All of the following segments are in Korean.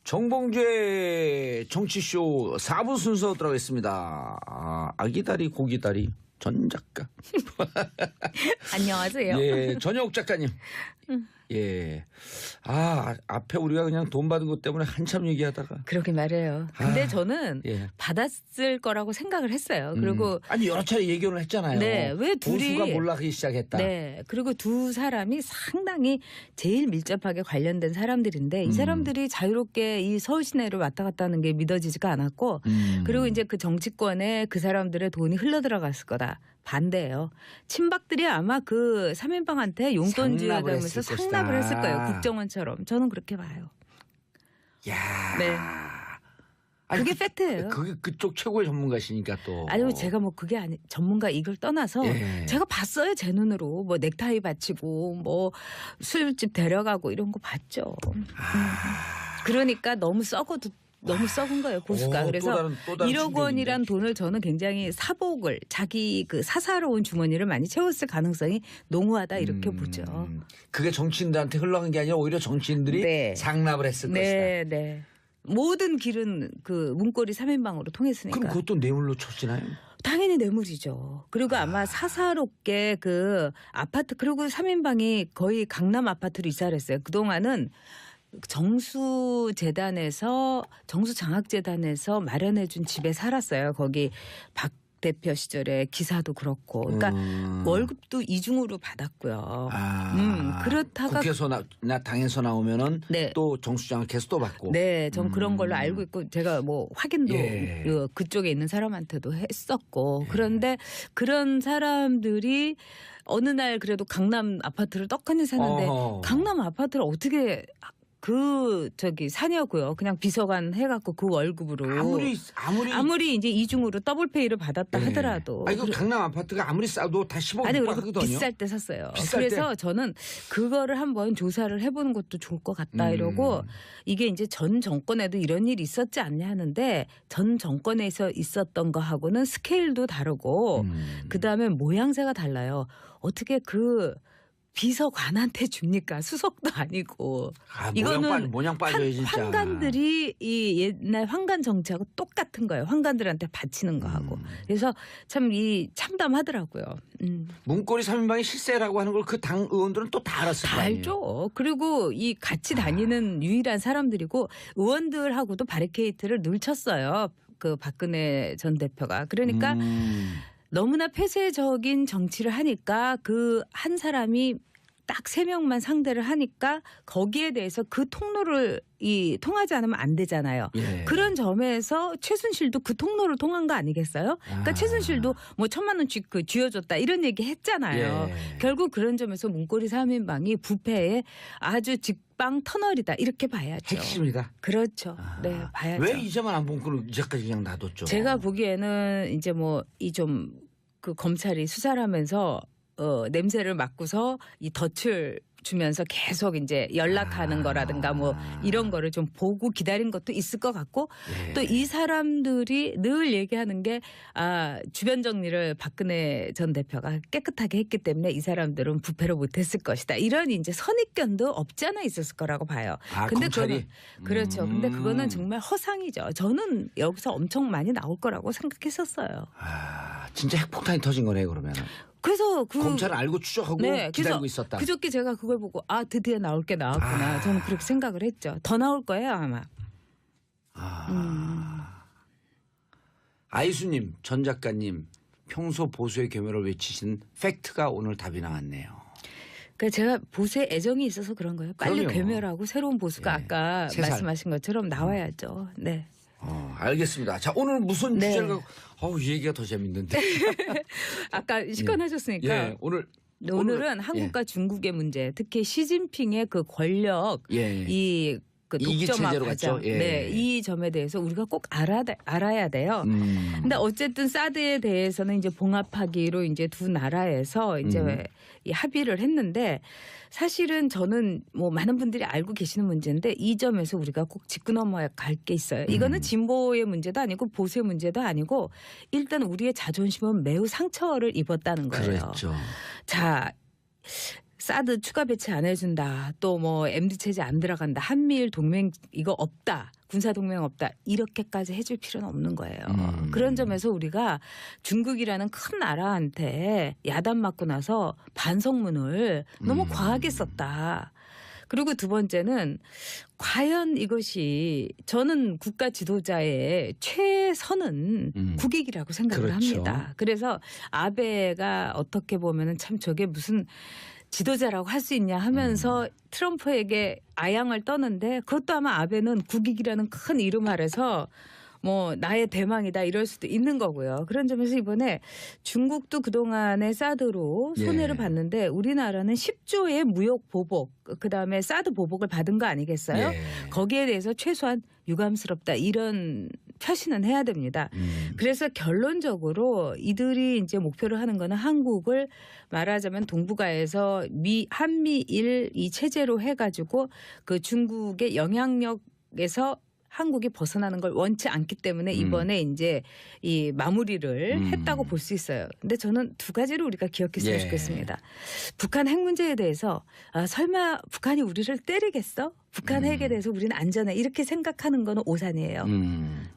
정봉주의 정치쇼 4부 순서 들어가겠습니다. 아기다리 고기다리 전 작가. 안녕하세요. 예, 전혁 작가님. 예. 앞에 우리가 그냥 돈 받은 것 때문에 한참 얘기하다가. 그러게 말해요. 근데 저는 예. 받았을 거라고 생각을 했어요. 그리고 아니 여러 차례 얘기를 했잖아요. 네, 왜 둘이 보수가 몰락하기 시작했다. 네, 그리고 두 사람이 상당히 제일 밀접하게 관련된 사람들인데 이 사람들이 자유롭게 이 서울 시내를 왔다 갔다 하는 게 믿어지지가 않았고 그리고 이제 그 정치권에 그 사람들의 돈이 흘러들어갔을 거다. 반대예요. 친박들이 아마 그 3인방한테 용돈 쥐어가면서 상납을 했을 거예요. 국정원처럼. 저는 그렇게 봐요. 야. 네. 아니, 그게 팩트예요. 그게 그쪽 최고의 전문가시니까 또. 아니요, 제가 뭐 그게 아니 전문가 이걸 떠나서 예. 제가 봤어요, 제 눈으로. 뭐 넥타이 바치고 뭐 술집 데려가고 이런 거 봤죠. 그러니까 너무 썩은 거예요, 보수가. 그래서 또 다른 1억 원이란 돈을 저는 굉장히 사복을 자기 그 사사로운 주머니를 많이 채웠을 가능성이 농후하다 이렇게 보죠. 그게 정치인들한테 흘러간 게 아니라 오히려 정치인들이 네. 상납을 했을 것이다. 네, 네. 모든 길은 그 문고리 3인방으로 통했으니까. 그럼 그것도 뇌물로 쳐지나요? 당연히 뇌물이죠. 그리고 아마 사사롭게 그 아파트 그리고 3인방이 거의 강남 아파트로 이사를 했어요. 그동안은 정수장학재단에서 마련해준 집에 살았어요. 거기 박 대표 시절에 기사도 그렇고, 그러니까 월급도 이중으로 받았고요. 그렇다가 국회에서 당에서 나오면은 네. 또 정수장학해서 또 받고. 네, 전 그런 걸로 알고 있고 제가 뭐 확인도 예. 그쪽에 있는 사람한테도 했었고 그런데 그런 사람들이 어느 날 그래도 강남 아파트를 떡하니 사는데 강남 아파트를 어떻게 사냐고요. 그냥 비서관 해갖고 그 월급으로 아무리 이제 이중으로 더블페이를 받았다 하더라도. 이거 강남 아파트가 아무리 싸도 다 10억 아니 그리고 받거든요. 비쌀 때 샀어요. 비쌀 그래서 때. 저는 그거를 한번 조사를 해보는 것도 좋을 것 같다 이러고 이게 이제 전 정권에도 이런 일이 있었지 않냐 하는데 전 정권에서 있었던 거하고는 스케일도 다르고 그다음에 모양새가 달라요. 어떻게 그 비서관한테 줍니까? 수석도 아니고. 이거는 모양 빠져요 진짜. 황관들이 이 옛날 황관 정치하고 똑같은 거예요. 황관들한테 바치는 거하고. 그래서 참 참담하더라고요. 문고리 3인방이 실세라고 하는 걸 그 당 의원들은 또 다 알았을 거 다 아니에요. 알죠. 그리고 이 같이 다니는 유일한 사람들이고 의원들하고도 바리케이트를 늘 쳤어요. 그 박근혜 전 대표가. 그러니까 너무나 폐쇄적인 정치를 하니까 그 한 사람이 딱 3명만 상대를 하니까 거기에 대해서 그 통로를 통하지 않으면 안 되잖아요. 예. 그런 점에서 최순실도 그 통로를 통한 거 아니겠어요? 그러니까 최순실도 뭐 1,000만 원씩 쥐어줬다 이런 얘기 했잖아요. 예. 결국 그런 점에서 문고리 3인방이 부패의 아주 직방 터널이다 이렇게 봐야죠. 핵심이다. 그렇죠. 네, 봐야죠. 왜 이제만 안 본 걸 이제까지 그냥 놔뒀죠? 제가 보기에는 이제 뭐 그 검찰이 수사를 하면서 냄새를 맡고서 이 덫을 주면서 계속 이제 연락하는 거라든가 뭐 이런 거를 좀 보고 기다린 것도 있을 것 같고 예. 또 이 사람들이 늘 얘기하는 게 주변 정리를 박근혜 전 대표가 깨끗하게 했기 때문에 이 사람들은 부패를 못했을 것이다. 이런 이제 선입견도 없지 않아 있었을 거라고 봐요. 근데 검찰이? 그렇죠. 근데 그거는 정말 허상이죠. 저는 여기서 엄청 많이 나올 거라고 생각했었어요. 진짜 핵폭탄이 터진 거네 그러면. 그래서 검찰은 알고 추적하고 기다리고 있었다. 그저께 제가 그걸 보고 드디어 나올 게 나왔구나. 저는 그렇게 생각을 했죠. 더 나올 거예요 아마. 아이수님, 전 작가님 평소 보수의 겸허를 외치신 팩트가 오늘 답이 나왔네요. 그러니까 제가 보수에 애정이 있어서 그런 거예요. 빨리 그럼요. 괴멸하고 새로운 보수가 예. 아까 세살. 말씀하신 것처럼 나와야죠. 네. 알겠습니다. 자, 오늘 무슨 네. 주제를 갖고 이 얘기가 더 재밌는데. 아까 시간하셨으니까 예, 오늘은 한국과 중국의 문제, 특히 시진핑의 그 권력, 예. 그 이기 독점화 체제로 과정, 갔죠. 예. 네, 이 점에 대해서 우리가 꼭 알아야 돼요. 근데 어쨌든 사드에 대해서는 이제 봉합하기로 이제 두 나라에서 이제 이 합의를 했는데 사실은 저는 뭐 많은 분들이 알고 계시는 문제인데 이 점에서 우리가 꼭 짚고 넘어갈 게 있어요. 이거는 진보의 문제도 아니고 보수의 문제도 아니고 일단 우리의 자존심은 매우 상처를 입었다는 거예요. 그렇죠. 자. 사드 추가 배치 안 해준다. 또 뭐 MD 체제 안 들어간다. 한미일 동맹 이거 없다. 군사 동맹 없다 이렇게까지 해줄 필요는 없는 거예요. 그런 점에서 우리가 중국이라는 큰 나라한테 야단 맞고 나서 반성문을 너무 과하게 썼다. 그리고 두 번째는 과연 이것이 저는 국가 지도자의 최선은 국익이라고 생각을 그렇죠. 합니다. 그래서 아베가 어떻게 보면은 참 저게 무슨 지도자라고 할 수 있냐 하면서 트럼프에게 아양을 떠는데 그것도 아마 아베는 국익이라는 큰 이름 아래서 뭐 나의 대망이다 이럴 수도 있는 거고요. 그런 점에서 이번에 중국도 그동안에 사드로 손해를 봤는데 우리나라는 10조의 무역 보복 그다음에 사드 보복을 받은 거 아니겠어요? 거기에 대해서 최소한 유감스럽다 이런 표시는 해야 됩니다. 그래서 결론적으로 이들이 이제 목표로 하는 거는 한국을 말하자면 동북아에서 한미일 이 체제로 해가지고 그 중국의 영향력에서 한국이 벗어나는 걸 원치 않기 때문에 이번에 이제 이 마무리를 했다고 볼 수 있어요. 근데 저는 두 가지를 우리가 기억했으면 좋겠습니다. 북한 핵 문제에 대해서 설마 북한이 우리를 때리겠어? 북한 핵에 대해서 우리는 안전해. 이렇게 생각하는 거는 오산이에요.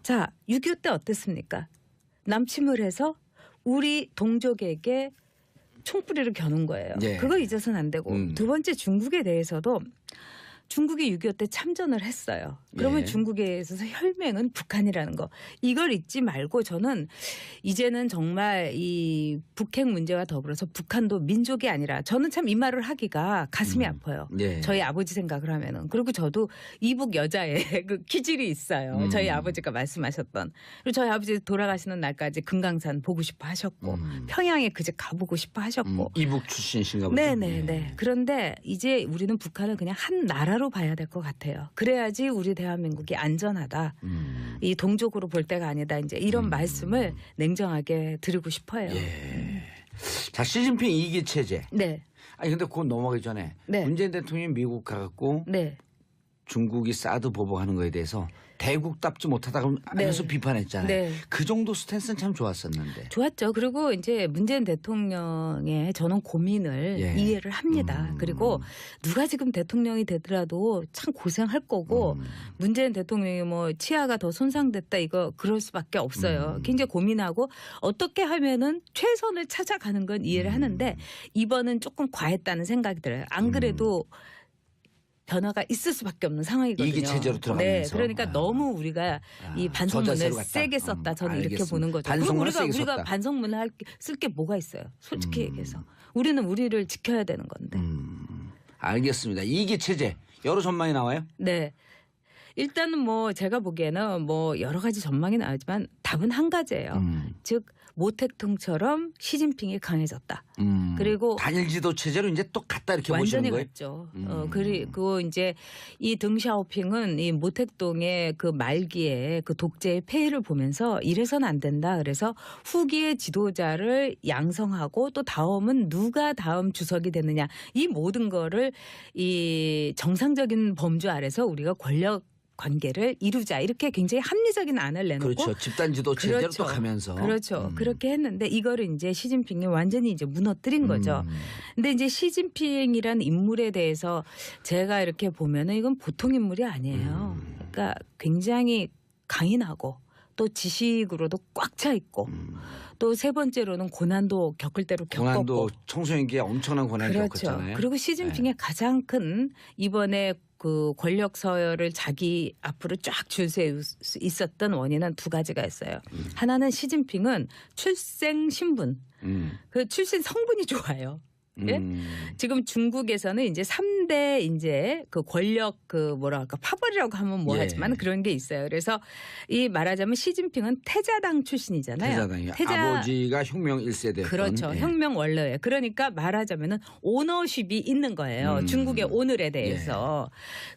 자, 6.25 때 어땠습니까? 남침을 해서 우리 동족에게 총뿌리를 겨눈 거예요. 그거 잊어서는 안 되고 두 번째 중국에 대해서도 중국이 6.25 때 참전을 했어요. 그러면 중국에 있어서 혈맹은 북한이라는 거. 이걸 잊지 말고 저는 이제는 정말 이 북핵 문제와 더불어서 북한도 민족이 아니라 저는 참 이 말을 하기가 가슴이 아파요. 저희 아버지 생각을 하면은. 그리고 저도 이북 여자의 그 기질이 있어요. 저희 아버지가 말씀하셨던. 그리고 저희 아버지 돌아가시는 날까지 금강산 보고 싶어 하셨고 평양에 그제 가보고 싶어 하셨고. 이북 출신이신가 보죠. 네네네. 그런데 이제 우리는 북한을 그냥 한 나라로 봐야 될 것 같아요. 그래야지 우리 대한민국이 안전하다. 이 동족으로 볼 때가 아니다. 이제 이런 말씀을 냉정하게 드리고 싶어요. 자, 시진핑 2기 체제. 네. 아니 근데 그건 넘어가기 전에 문재인 대통령이 미국 가갖고 중국이 사드 보복하는 거에 대해서 대국답지 못하다고 하면서 비판했잖아요. 그 정도 스탠스는 참 좋았었는데. 좋았죠. 그리고 이제 문재인 대통령의 저는 고민을 이해를 합니다. 그리고 누가 지금 대통령이 되더라도 참 고생할 거고 문재인 대통령이 뭐 치아가 더 손상됐다 이거 그럴 수밖에 없어요. 굉장히 고민하고 어떻게 하면은 최선을 찾아가는 건 이해를 하는데 이번은 조금 과했다는 생각이 들어요. 안 그래도 변화가 있을 수밖에 없는 상황이거든요. 이기 체제로 들어가면서. 네, 그러니까 너무 우리가 이 반성문을 세게 썼다. 저는 이렇게 보는 거죠. 그리고 우리가 반성문을 쓸 게 뭐가 있어요. 솔직히 얘기해서. 우리는 우리를 지켜야 되는 건데. 알겠습니다. 이기 체제 여러 전망이 나와요? 네. 일단은 뭐 제가 보기에는 뭐 여러 가지 전망이 나오지만 답은 한 가지예요. 즉 모택동처럼 시진핑이 강해졌다. 그리고 단일 지도 체제로 이제 또 갔다 이렇게 보시는 거예요? 완전히 갔죠. 그리고 이제 이 덩샤오핑은 이 모택동의 그 말기에 그 독재의 폐해를 보면서 이래서는 안 된다. 그래서 후기의 지도자를 양성하고 또 다음은 누가 다음 주석이 되느냐. 이 모든 거를 이 정상적인 범주 아래서 우리가 권력 관계를 이루자 이렇게 굉장히 합리적인 안을 내놓고 그렇죠. 집단 지도 체제로 또 가면서 그렇죠. 그렇게 했는데 이거를 이제 시진핑이 완전히 이제 무너뜨린 거죠. 근데 이제 시진핑이라는 인물에 대해서 제가 이렇게 보면은 이건 보통 인물이 아니에요. 그러니까 굉장히 강인하고 또 지식으로도 꽉 차 있고 또 세 번째로는 고난도 겪을 대로 겪었고 고난도 청소년기에 엄청난 고난을 겪었잖아요. 그리고 시진핑의 가장 큰 이번에 그 권력 서열을 자기 앞으로 쫙 줄 수 있었던 원인은 두 가지가 있어요. 하나는 시진핑은 출생 신분, 그 출신 성분이 좋아요. 예? 지금 중국에서는 이제 3대 이제 그 권력 그 뭐랄까 파벌이라고 하면 뭐 하지만 그런 게 있어요. 그래서 이 말하자면 시진핑은 태자당 출신이잖아요. 아버지가 혁명 1세대였던. 그렇죠. 혁명 원로예요. 그러니까 말하자면은 오너십이 있는 거예요. 중국의 오늘에 대해서.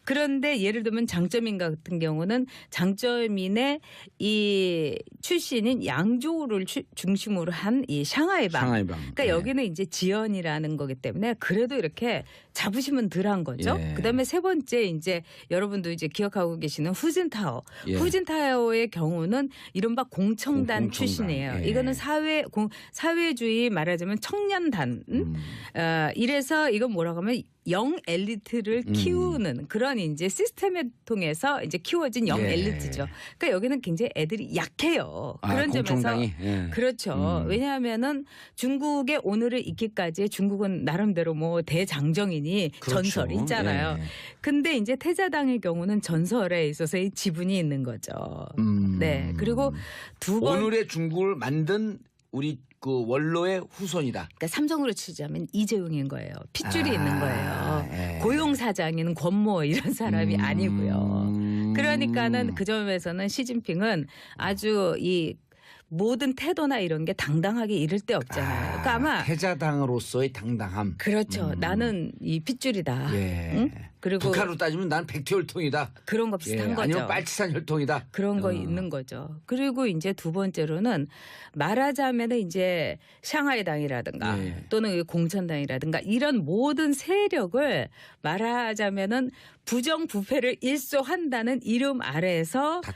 그런데 예를 들면 장쩌민 같은 경우는 장쩌민의 이 출신인 양조를 중심으로 한 이 샹하이방. 그러니까 여기는 이제 지연이라는 거기 때문에 그래도 이렇게 자부심은 덜한 거죠. 그다음에 세 번째 이제 여러분도 이제 기억하고 계시는 후진타오. 후진타오의 경우는 이른바 공청단 출신이에요. 이거는 사회주의 말하자면 청년단. 이래서 이건 뭐라고 하면 영 엘리트를 키우는 그런 이제 시스템에 통해서 이제 키워진 영 엘리트죠. 그러니까 여기는 굉장히 애들이 약해요. 그런 점에서 그렇죠. 왜냐하면은 중국의 오늘을 있기까지 중국은 나름대로 뭐 대장정이니 그렇죠. 전설이 있잖아요. 근데 이제 태자당의 경우는 전설에 있어서의 지분이 있는 거죠. 네. 그리고 두 번 오늘의 중국을 만든 우리 그 원로의 후손이다. 그러니까 삼성으로 치자면 이재용인 거예요. 핏줄이 있는 거예요. 고용사장인 권모 이런 사람이 아니고요. 그러니까는 그 점에서는 시진핑은 아주 이 모든 태도나 이런 게 당당하게 이를 데 없잖아요. 그러니까 아마 태자당으로서의 당당함. 그렇죠. 나는 이 핏줄이다. 응? 그리고 북한으로 따지면 나는 백태혈통이다. 그런 거 비슷한 거죠. 아니면 빨치산 혈통이다. 그런 거 있는 거죠. 그리고 이제 두 번째로는 말하자면은 이제 샹하이당이라든가 또는 공천당이라든가 이런 모든 세력을 말하자면은 부정부패를 일소한다는 이름 아래에서 다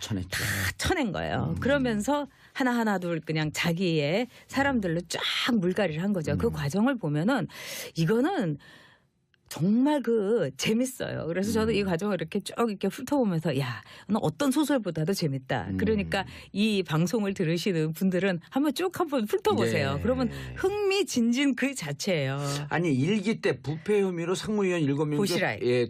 쳐낸 거예요. 그러면서 하나하나 둘 그냥 자기의 사람들로 쫙 물갈이를 한 거죠. 그 과정을 보면은 이거는 정말 재밌어요. 그래서 저도 이 과정을 이렇게 쭉 이렇게 훑어보면서 야, 어떤 소설보다도 재밌다. 그러니까 이 방송을 들으시는 분들은 한번 한번 훑어보세요. 그러면 흥미진진 그 자체예요. 아니 일기 때 부패 혐의로 상무위원 7명 중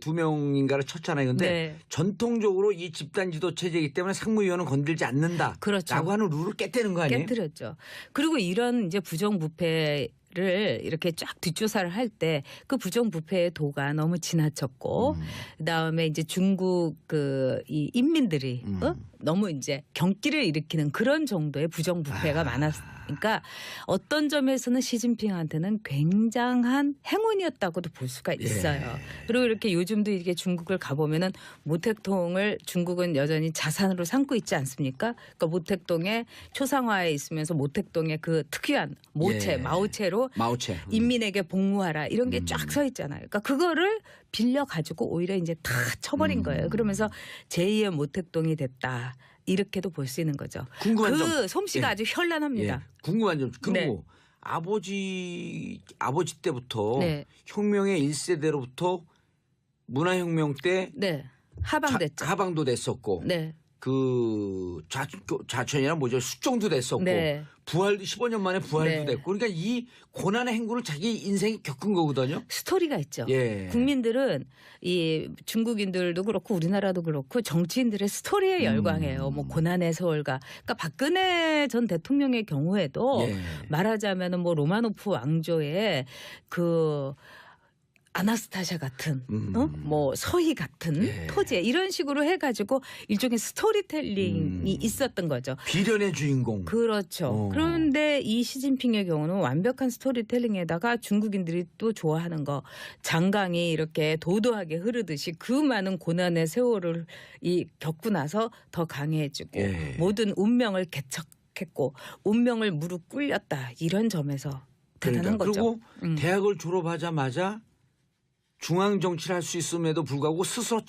2명인가를 쳤잖아요. 근데 전통적으로 이 집단 지도 체제이기 때문에 상무위원은 건들지 않는다. 그렇죠. 라고 하는 룰을 깨뜨리는 거 아니에요? 깨뜨렸죠. 그리고 이런 이제 부정부패 를 이렇게 쫙 뒷조사를 할 때 그 부정부패의 도가 너무 지나쳤고 그다음에 이제 중국 이 인민들이 너무 이제 경기를 일으키는 그런 정도의 부정부패가 많았으니까 어떤 점에서는 시진핑한테는 굉장한 행운이었다고도 볼 수가 있어요. 그리고 이렇게 요즘도 이게 중국을 가보면은 모택동을 중국은 여전히 자산으로 삼고 있지 않습니까? 그러니까 모택동에 초상화에 있으면서 모택동의 그 특유한 모체, 마오체로 인민에게 복무하라 이런 게 쫙 서 있잖아요. 그러니까 그거를 빌려 가지고 오히려 이제 다 쳐버린 거예요. 그러면서 제2의 모택동이 됐다. 이렇게도 볼 수 있는 거죠. 궁금한 점. 그 솜씨가 아주 현란합니다. 궁금한 점. 그리고 아버지 때부터 혁명의 1세대로부터 문화혁명 때 하방됐죠. 하방도 됐었고 그 좌천이란 뭐죠? 숙종도 됐었고 부활도 15년 만에 부활도 됐고 그러니까 이 고난의 행군을 자기 인생이 겪은 거거든요. 스토리가 있죠. 국민들은 이 중국인들도 그렇고 우리나라도 그렇고 정치인들의 스토리에 열광해요. 뭐 고난의 세월가. 그러니까 박근혜 전 대통령의 경우에도 말하자면은 뭐 로마노프 왕조의 그 아나스타샤 같은 뭐 서희 같은 토제 이런 식으로 해가지고 일종의 스토리텔링이 있었던 거죠. 비련의 주인공. 그렇죠. 그런데 이 시진핑의 경우는 완벽한 스토리텔링에다가 중국인들이 또 좋아하는 거 장강이 이렇게 도도하게 흐르듯이 그 많은 고난의 세월을 겪고 나서 더 강해지고 모든 운명을 개척했고 운명을 무릎 꿇렸다 이런 점에서 대단한 거죠. 그리고 대학을 졸업하자마자 중앙 정치를 할 수 있음에도 불구하고 스스로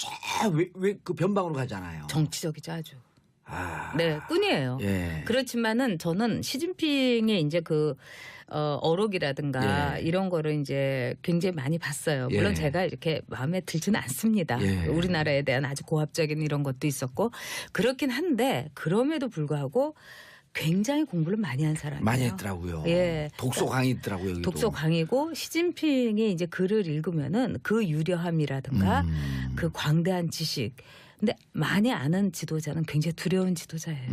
그 변방으로 가잖아요. 정치적이죠 아주. 꾼이에요. 그렇지만은 저는 시진핑의 이제 어록이라든가 이런 거를 이제 굉장히 많이 봤어요. 물론 제가 이렇게 마음에 들지는 않습니다. 우리나라에 대한 아주 고압적인 이런 것도 있었고 그렇긴 한데 그럼에도 불구하고 굉장히 공부를 많이 한 사람이에요. 많이 했더라고요. 독서 강의더라고요. 여기도. 독서 강의고 시진핑이 이제 글을 읽으면은 그 유려함이라든가 그 광대한 지식. 근데 많이 아는 지도자는 굉장히 두려운 지도자예요.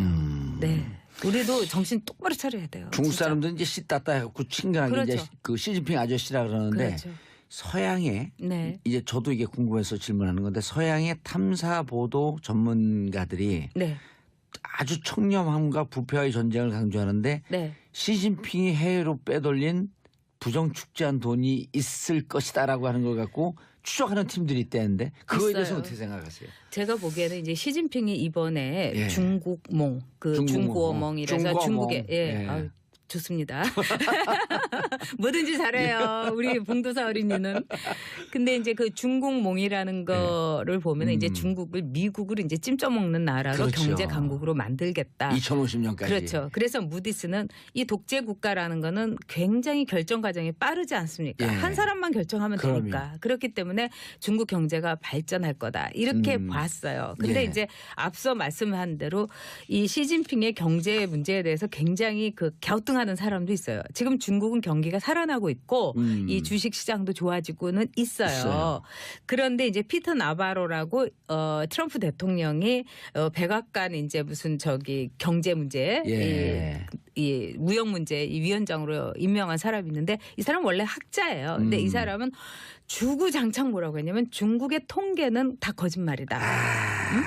우리도 정신 똑바로 차려야 돼요. 중국 사람들은 이제 씨따따 해갖고 친근하게 이제 그 시진핑 아저씨라 그러는데 서양에 이제 저도 이게 궁금해서 질문하는 건데 서양의 탐사 보도 전문가들이 아주 청렴함과 부패와의 전쟁을 강조하는데 시진핑이 해외로 빼돌린 부정축제한 돈이 있을 것이다라고 하는 걸 갖고 추적하는 팀들이 있다는데 그거에 대해서 어떻게 생각하세요? 제가 보기에는 이제 시진핑이 이번에 중국몽, 중국어몽이라서 중국에 좋습니다. 뭐든지 잘해요. 우리 봉도사 어린이는. 근데 이제 그 중국몽이라는 거를 보면 이제 중국을 미국을 이제 찜쪄 먹는 나라로 그렇죠. 경제 강국으로 만들겠다. 2050년까지. 그렇죠. 그래서 무디스는 이 독재 국가라는 거는 굉장히 결정 과정이 빠르지 않습니까? 예. 한 사람만 결정하면 그럼요. 되니까. 그렇기 때문에 중국 경제가 발전할 거다. 이렇게 봤어요. 근데 예. 이제 앞서 말씀한 대로 이 시진핑의 경제 문제에 대해서 굉장히 그 갸우뚱하는 사람도 있어요. 지금 중국은 경기가 살아나고 있고 이 주식 시장도 좋아지고는 있어요. 그런데 이제 피터 나바로라고 트럼프 대통령이 백악관 이제 무슨 저기 경제 문제 예. 이 무역 문제 이 위원장으로 임명한 사람이 있는데 이 사람 원래 학자예요. 근데 이 사람은 주구장창 뭐라고 했냐면 중국의 통계는 다 거짓말이다. 응?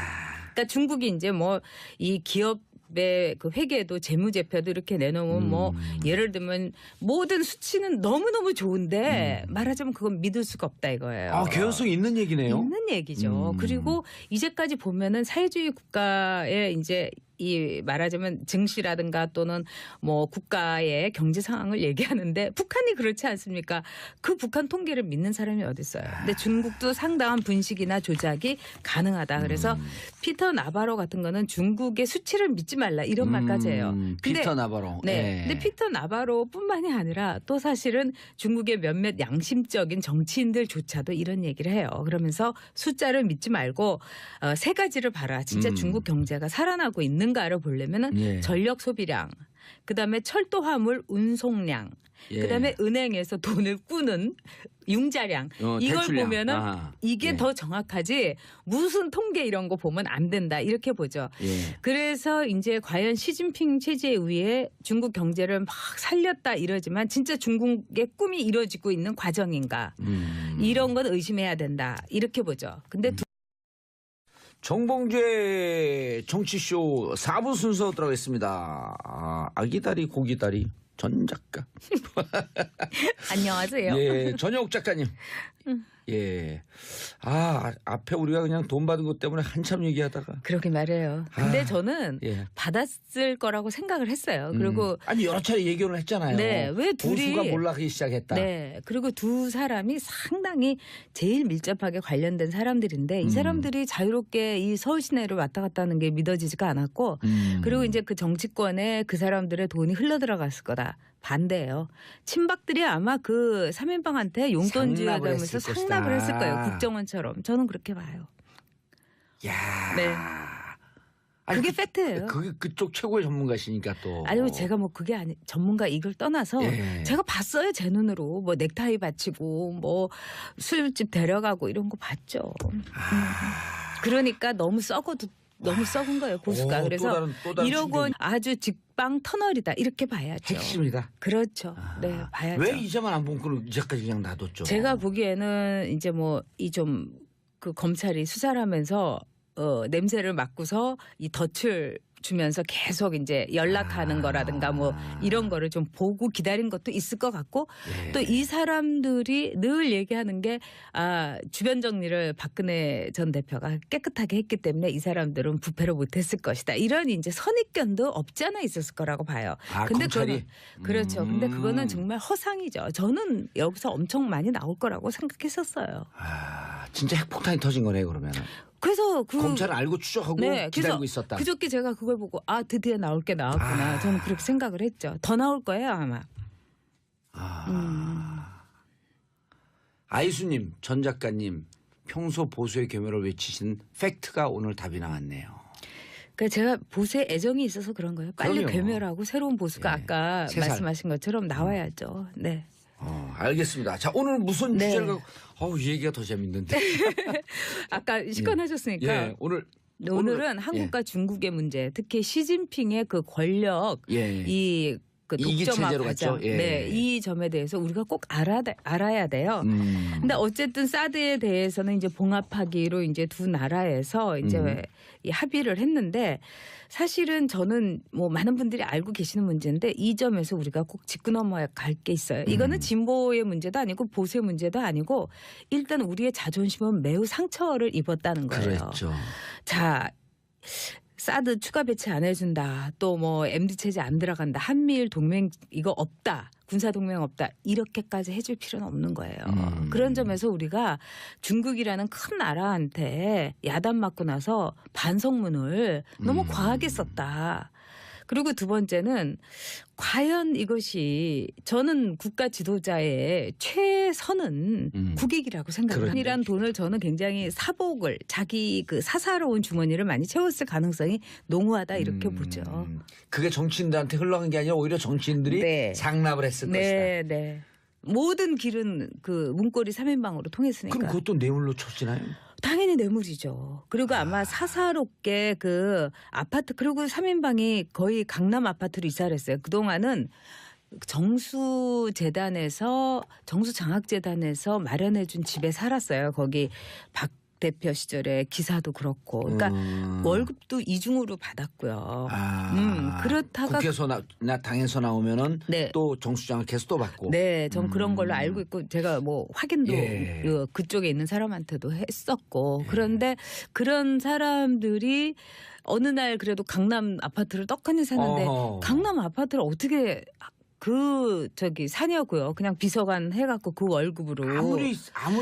그러니까 중국이 이제 뭐 이 기업의 그 회계도 재무제표도 이렇게 내놓으면 뭐 예를 들면 모든 수치는 너무너무 좋은데 말하자면 그건 믿을 수가 없다 이거예요. 아, 개연성 있는 얘기네요. 있는 얘기죠. 그리고 이제까지 보면은 사회주의 국가에 이제 이 말하자면 증시라든가 또는 뭐 국가의 경제 상황을 얘기하는데 북한이 그렇지 않습니까? 그 북한 통계를 믿는 사람이 어디 있어요? 근데 중국도 상당한 분식이나 조작이 가능하다. 그래서 피터 나바로 같은 거는 중국의 수치를 믿지 말라 이런 말까지 해요. 피터 나바로. 네. 예. 근데 피터 나바로뿐만이 아니라 또 사실은 중국의 몇몇 양심적인 정치인들조차도 이런 얘기를 해요. 그러면서 숫자를 믿지 말고 세 가지를 봐라. 진짜 중국 경제가 살아나고 있는가를 보려면은 예. 전력 소비량, 그다음에 철도 화물 운송량, 예. 그다음에 은행에서 돈을 꾸는 융자량 이걸 대출량. 보면은 아하. 이게 예. 더 정확하지 무슨 통계 이런 거 보면 안 된다 이렇게 보죠. 예. 그래서 이제 과연 시진핑 체제에 의해 중국 경제를 막 살렸다 이러지만 진짜 중국의 꿈이 이루어지고 있는 과정인가 이런 건 의심해야 된다 이렇게 보죠. 근데 정봉주의 정치쇼 4부 순서 들어가겠습니다. 아기다리 고기다리 전 작가. 안녕하세요. 예, 전혁 작가님. 예. 앞에 우리가 그냥 돈 받은 것 때문에 한참 얘기하다가. 그러게 말해요. 근데 저는 예. 받았을 거라고 생각을 했어요. 그리고 아니 여러 차례 얘기를 했잖아요. 네, 왜 둘이 보수가 몰락하기 시작했다. 네, 그리고 두 사람이 상당히 제일 밀접하게 관련된 사람들인데 이 사람들이 자유롭게 이 서울 시내를 왔다 갔다 하는 게 믿어지지가 않았고 그리고 이제 그 정치권에 그 사람들의 돈이 흘러들어갔을 거다. 반대예요. 친박들이 아마 그 3인방한테 용돈 주야하면서 상납을 했을 거예요. 국정원처럼. 저는 그렇게 봐요. 야. 네. 아니, 그게 팩트예요. 그게 그쪽 최고의 전문가시니까 또. 아니요, 제가 뭐 그게 아니 전문가 이걸 떠나서 예. 제가 봤어요, 제 눈으로. 뭐 넥타이 바치고 뭐 술집 데려가고 이런 거 봤죠. 그러니까 너무 썩은 거예요, 보수가. 그래서 또 다른 1억 원 아주 직방 터널이다 이렇게 봐야죠. 핵심이다. 그렇죠. 네, 봐야죠. 왜 이제만 안 본거는 이제까지 그냥 놔뒀죠? 제가 보기에는 이제 뭐 이 좀 그 검찰이 수사를 하면서 냄새를 맡고서 이 덫을 주면서 계속 이제 연락하는 거라든가 뭐 이런 거를 좀 보고 기다린 것도 있을 것 같고 예. 또 이 사람들이 늘 얘기하는 게 주변 정리를 박근혜 전 대표가 깨끗하게 했기 때문에 이 사람들은 부패를 못했을 것이다. 이런 이제 선입견도 없지 않아 있었을 거라고 봐요. 근데 검찰이? 그렇죠. 근데 그거는 정말 허상이죠. 저는 여기서 엄청 많이 나올 거라고 생각했었어요. 진짜 핵폭탄이 터진 거네 그러면. 그래서 검찰은 알고 추적하고 기다리고 있었다. 그저께 제가 그걸 보고 드디어 나올 게 나왔구나. 저는 그렇게 생각을 했죠. 더 나올 거예요 아마. 아이수님, 전 작가님 평소 보수의 겸허를 외치신 팩트가 오늘 답이 나왔네요. 그러니까 제가 보수에 애정이 있어서 그런 거예요. 빨리 그럼요. 괴멸하고 새로운 보수가 예. 아까 세 살. 말씀하신 것처럼 나와야죠. 네. 알겠습니다. 자, 오늘 무슨 네. 주제를 갖고 이 얘기가 더 재밌는데. 아까 시건하셨으니까 예, 오늘은 한국과 중국의 문제, 특히 시진핑의 그 권력, 예. 이 그 이기 독점화 체제로 과정, 갔죠? 예. 네, 이 점에 대해서 우리가 꼭 알아야 돼요. 근데 어쨌든 사드에 대해서는 이제 봉합하기로 이제 두 나라에서 이제 이 합의를 했는데 사실은 저는 뭐 많은 분들이 알고 계시는 문제인데 이 점에서 우리가 꼭 짚고 넘어야 갈 게 있어요. 이거는 진보의 문제도 아니고 보수의 문제도 아니고 일단 우리의 자존심은 매우 상처를 입었다는 거예요. 그렇죠. 자, 사드 추가 배치 안 해준다. 또 뭐 MD 체제 안 들어간다. 한미일 동맹 이거 없다. 군사 동맹 없다. 이렇게까지 해줄 필요는 없는 거예요. 그런 점에서 우리가 중국이라는 큰 나라한테 야단 맞고 나서 반성문을 너무 과하게 썼다. 그리고 두 번째는 과연 이것이 저는 국가 지도자의 최선은 국익이라고 생각합니다. 이란 돈을 저는 굉장히 사복을 자기 그 사사로운 주머니를 많이 채웠을 가능성이 농후하다 이렇게 보죠. 그게 정치인들한테 흘러간 게 아니라 오히려 정치인들이 네. 장납을 했을 것이다. 네. 모든 길은 그 문고리 3인방으로 통했으니까. 그럼 그것도 뇌물로 쳐지나요? 당연히 뇌물이죠. 그리고 아마 사사롭게 그 아파트 그리고 3인방이 거의 강남 아파트로 이사를 했어요. 그동안은 정수장학재단에서 마련해 준 집에 살았어요. 거기 박 대표 시절에 기사도 그렇고. 그러니까 월급도 이중으로 받았고요. 그렇다가 국회에서 당에서 나오면은 네. 또 정수장학해서 또 받고. 네, 전 그런 걸로 알고 있고 제가 뭐 확인도 그쪽에 있는 사람한테도 했었고. 그런데 그런 사람들이 어느 날 그래도 강남 아파트를 떡하니 사는데 강남 아파트를 어떻게 사냐고요. 그냥 비서관 해갖고 그 월급으로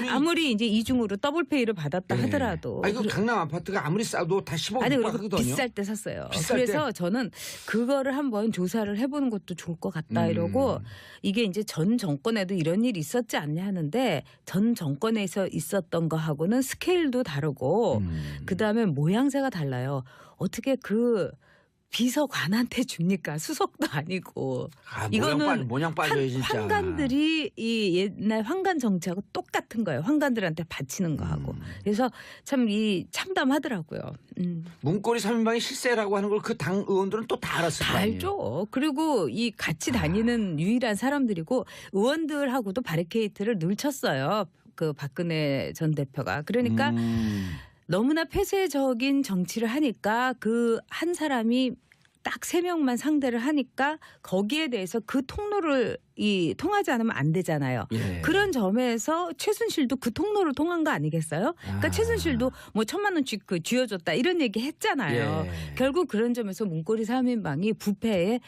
아무리 이제 이중으로 더블페이를 받았다 하더라도. 이거 강남 아파트가 아무리 싸도 다 10억 아니 못 그리고 받거든요. 비쌀 때 샀어요. 그래서 저는 그거를 한번 조사를 해보는 것도 좋을 것 같다 이러고 이게 이제 전 정권에도 이런 일이 있었지 않냐 하는데 전 정권에서 있었던 거하고는 스케일도 다르고 그다음에 모양새가 달라요. 어떻게 그 비서관한테 줍니까? 수석도 아니고. 이거는 모양 빠져요 진짜. 황관들이 이 옛날 황관 정치하고 똑같은 거예요. 황관들한테 바치는 거하고. 그래서 참 이 참담하더라고요. 문고리 3인방이 실세라고 하는 걸 그 당 의원들은 또 다 알았을 거 아니에요. 알죠. 그리고 이 같이 다니는 유일한 사람들이고 의원들하고도 바리케이트를 늘 쳤어요. 그 박근혜 전 대표가. 그러니까 너무나 폐쇄적인 정치를 하니까 그 한 사람이 딱 3명만 상대를 하니까 거기에 대해서 그 통로를 통하지 않으면 안 되잖아요. 예. 그런 점에서 최순실도 그 통로를 통한 거 아니겠어요? 그러니까 최순실도 뭐 1,000만 원씩 쥐어줬다 이런 얘기 했잖아요. 결국 그런 점에서 문고리 3인방이 부패에